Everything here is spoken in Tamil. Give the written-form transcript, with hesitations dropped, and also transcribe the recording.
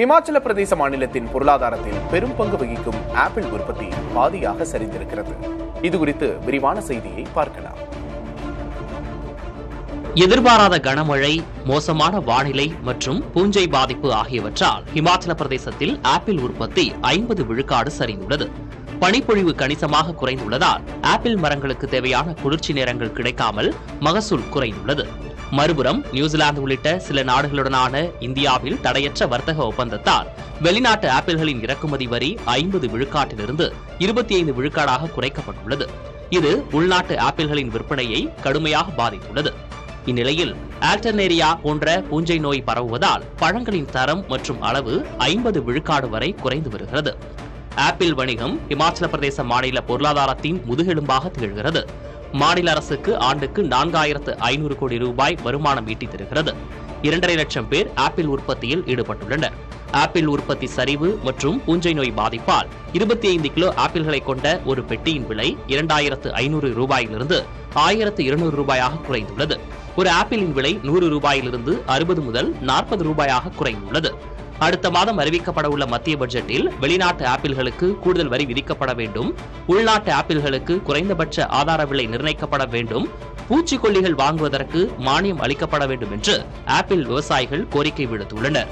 இமாச்சல பிரதேச மாநிலத்தின் பொருளாதாரத்தில் பெரும் பங்கு வகிக்கும் ஆப்பிள் உற்பத்தி பாதியாக சரிந்திருக்கிறது. இதுகுறித்து விரிவான செய்தியை பார்க்கலாம். எதிர்பாராத கனமழை, மோசமான வானிலை மற்றும் பூஞ்சை பாதிப்பு ஆகியவற்றால் இமாச்சல பிரதேசத்தில் ஆப்பிள் உற்பத்தி 50 விழுக்காடு சரிந்துள்ளது. பனிப்பொழிவு கணிசமாக குறைந்துள்ளதால் ஆப்பிள் மரங்களுக்கு தேவையான குளிர்ச்சி நேரங்கள் கிடைக்காமல் மகசூல் குறைந்துள்ளது. மறுபுறம் நியூசிலாந்து உள்ளிட்ட சில நாடுகளுடனான இந்தியாவில் தடையற்ற வர்த்தக ஒப்பந்தத்தால் வெளிநாட்டு ஆப்பிள்களின் இறக்குமதி வரி 50 விழுக்காட்டிலிருந்து 25 விழுக்காடாக குறைக்கப்பட்டுள்ளது. இது உள்நாட்டு ஆப்பிள்களின் விற்பனையை கடுமையாக பாதித்துள்ளது. இந்நிலையில் ஆல்டர்னேரியா போன்ற பூஞ்சை நோய் பரவுவதால் பழங்களின் தரம் மற்றும் அளவு 50 விழுக்காடு வரை குறைந்து வருகிறது. ஆப்பிள் வணிகம் இமாச்சல பிரதேச மாநில பொருளாதாரத்தின் முதுகெலும்பாக திகழ்கிறது. மாநில அரசுக்கு ஆண்டுக்கு 4500 கோடி ரூபாய் வருமானம் ஈட்டி தருகிறது. 2.5 லட்சம் பேர் ஆப்பிள் உற்பத்தியில் ஈடுபட்டுள்ளனர். ஆப்பிள் உற்பத்தி சரிவு மற்றும் பூஞ்சை நோய் பாதிப்பால் 25 கிலோ ஆப்பிள்களை கொண்ட ஒரு பெட்டியின் விலை 2500 ரூபாயிலிருந்து 1200 ரூபாயாக குறைந்துள்ளது. ஒரு ஆப்பிளின் விலை 100 ரூபாயிலிருந்து 60 முதல் 40 ரூபாயாக குறைந்துள்ளது. அடுத்த மாதம் அறிவிக்கப்பட உள்ள மத்திய பட்ஜெட்டில் வெளிநாட்டு ஆப்பிள்களுக்கு கூடுதல் வரி விதிக்கப்பட வேண்டும், உள்நாட்டு ஆப்பிள்களுக்கு குறைந்தபட்ச ஆதார விலை நிர்ணயிக்கப்பட வேண்டும், பூச்சிக்கொல்லிகள் வாங்குவதற்கு மானியம் அளிக்கப்பட வேண்டும் என்று ஆப்பிள் விவசாயிகள் கோரிக்கை விடுத்துள்ளனர்.